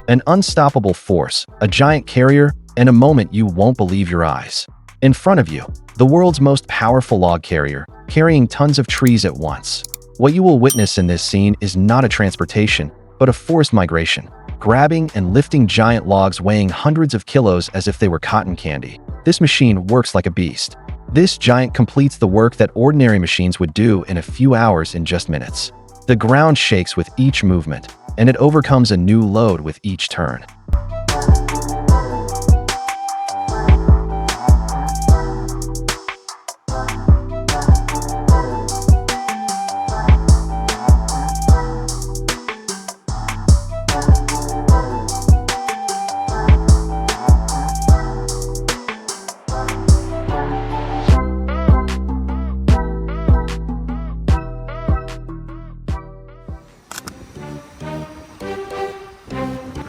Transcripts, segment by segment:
An unstoppable force, a giant carrier, and a moment you won't believe your eyes. In front of you, the world's most powerful log carrier, carrying tons of trees at once. What you will witness in this scene is not a transportation, but a forced migration, grabbing and lifting giant logs weighing hundreds of kilos as if they were cotton candy. This machine works like a beast. This giant completes the work that ordinary machines would do in a few hours in just minutes. The ground shakes with each movement, and it overcomes a new load with each turn.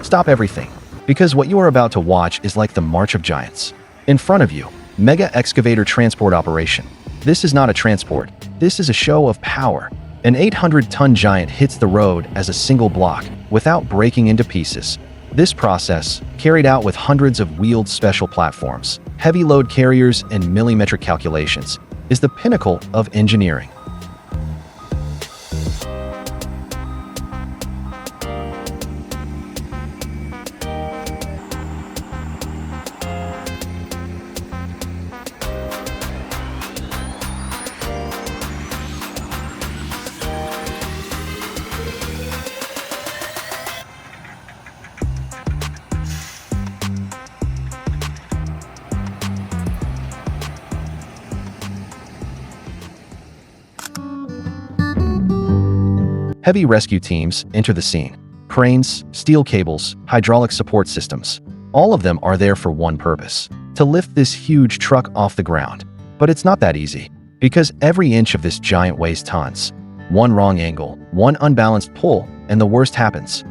Stop everything, because what you are about to watch is like the March of Giants. In front of you, Mega Excavator Transport Operation. This is not a transport, this is a show of power. An 800-ton giant hits the road as a single block, without breaking into pieces. This process, carried out with hundreds of wheeled special platforms, heavy load carriers, and millimetric calculations, is the pinnacle of engineering. Heavy rescue teams enter the scene. Cranes, steel cables, hydraulic support systems. All of them are there for one purpose: to lift this huge truck off the ground. But it's not that easy, because every inch of this giant weighs tons. One wrong angle, one unbalanced pull, and the worst happens.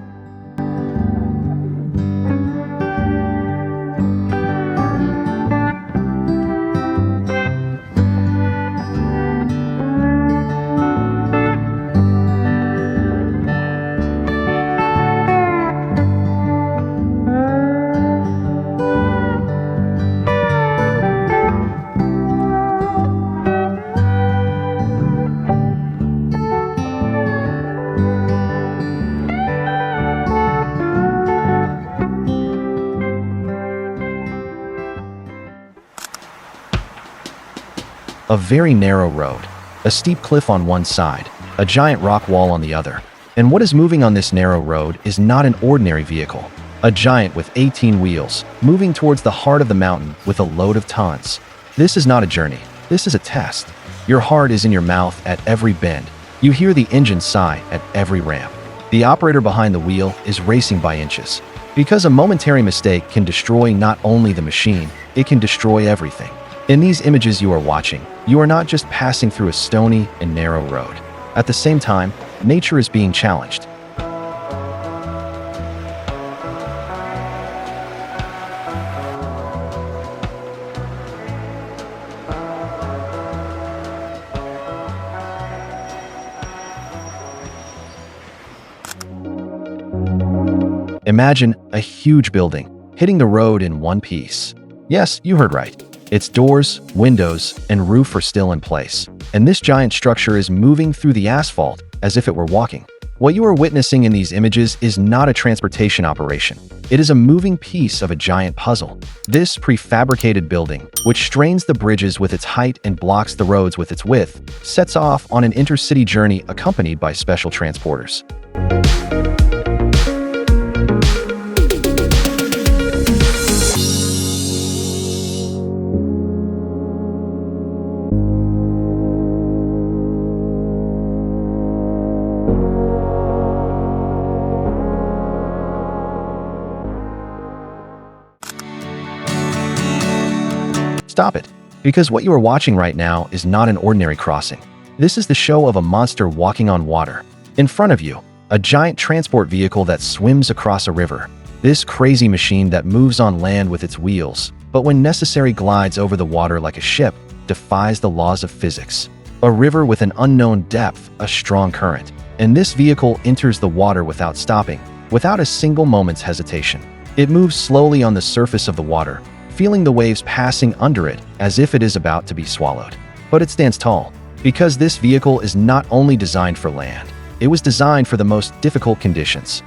A very narrow road, a steep cliff on one side, a giant rock wall on the other. And what is moving on this narrow road is not an ordinary vehicle. A giant with 18 wheels, moving towards the heart of the mountain with a load of tons. This is not a journey, this is a test. Your heart is in your mouth at every bend. You hear the engine sigh at every ramp. The operator behind the wheel is racing by inches. Because a momentary mistake can destroy not only the machine, it can destroy everything. In these images you are watching, you are not just passing through a stony and narrow road. At the same time, nature is being challenged. Imagine a huge building hitting the road in one piece. Yes, you heard right. Its doors, windows, and roof are still in place, and this giant structure is moving through the asphalt as if it were walking. What you are witnessing in these images is not a transportation operation. It is a moving piece of a giant puzzle. This prefabricated building, which strains the bridges with its height and blocks the roads with its width, sets off on an intercity journey accompanied by special transporters. Stop it, because what you are watching right now is not an ordinary crossing. This is the show of a monster walking on water. In front of you, a giant transport vehicle that swims across a river. This crazy machine that moves on land with its wheels, but when necessary glides over the water like a ship, defies the laws of physics. A river with an unknown depth, a strong current. And this vehicle enters the water without stopping, without a single moment's hesitation. It moves slowly on the surface of the water, feeling the waves passing under it as if it is about to be swallowed. But it stands tall, because this vehicle is not only designed for land, it was designed for the most difficult conditions.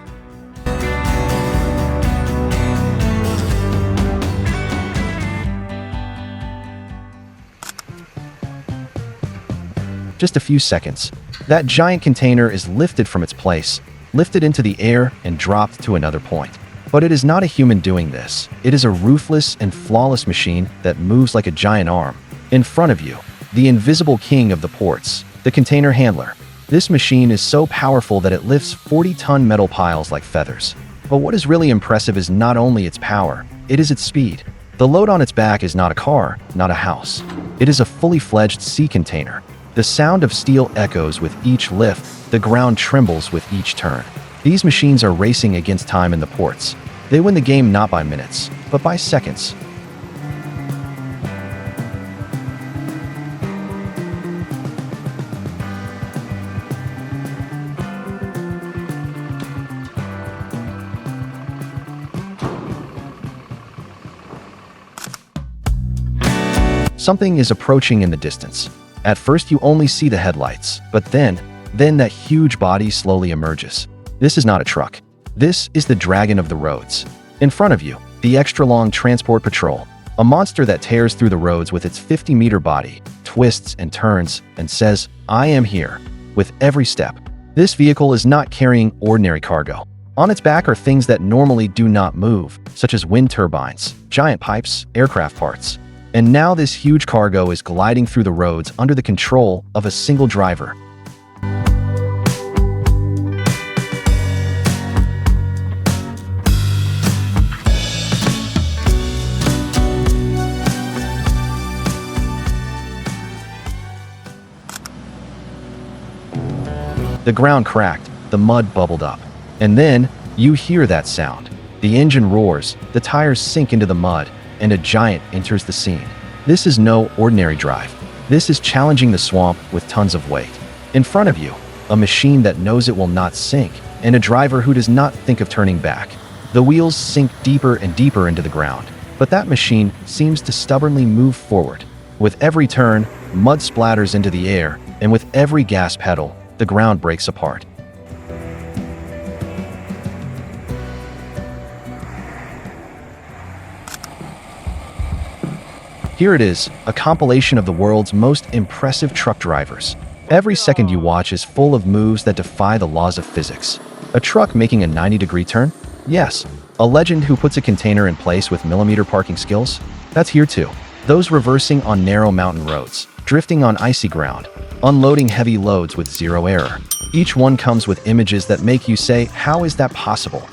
Just a few seconds, that giant container is lifted from its place, lifted into the air and dropped to another point. But it is not a human doing this. It is a ruthless and flawless machine that moves like a giant arm. In front of you, the invisible king of the ports, the container handler. This machine is so powerful that it lifts 40-ton metal piles like feathers. But what is really impressive is not only its power, it is its speed. The load on its back is not a car, not a house. It is a fully fledged sea container. The sound of steel echoes with each lift, the ground trembles with each turn. These machines are racing against time in the ports. They win the game not by minutes, but by seconds. Something is approaching in the distance. At first you only see the headlights, but then that huge body slowly emerges. This is not a truck. This is the dragon of the roads. In front of you, the extra-long transport patrol, a monster that tears through the roads with its 50-meter body, twists and turns, and says, "I am here," with every step. This vehicle is not carrying ordinary cargo. On its back are things that normally do not move, such as wind turbines, giant pipes, aircraft parts. And now this huge cargo is gliding through the roads under the control of a single driver. The ground cracked, the mud bubbled up. And then, you hear that sound. The engine roars, the tires sink into the mud, and a giant enters the scene. This is no ordinary drive. This is challenging the swamp with tons of weight. In front of you, a machine that knows it will not sink, and a driver who does not think of turning back. The wheels sink deeper and deeper into the ground, but that machine seems to stubbornly move forward. With every turn, mud splatters into the air, and with every gas pedal, the ground breaks apart. Here it is, a compilation of the world's most impressive truck drivers. Every second you watch is full of moves that defy the laws of physics. A truck making a 90-degree turn? Yes. A legend who puts a container in place with millimeter parking skills? That's here too. Those reversing on narrow mountain roads, drifting on icy ground, unloading heavy loads with zero error. Each one comes with images that make you say, how is that possible?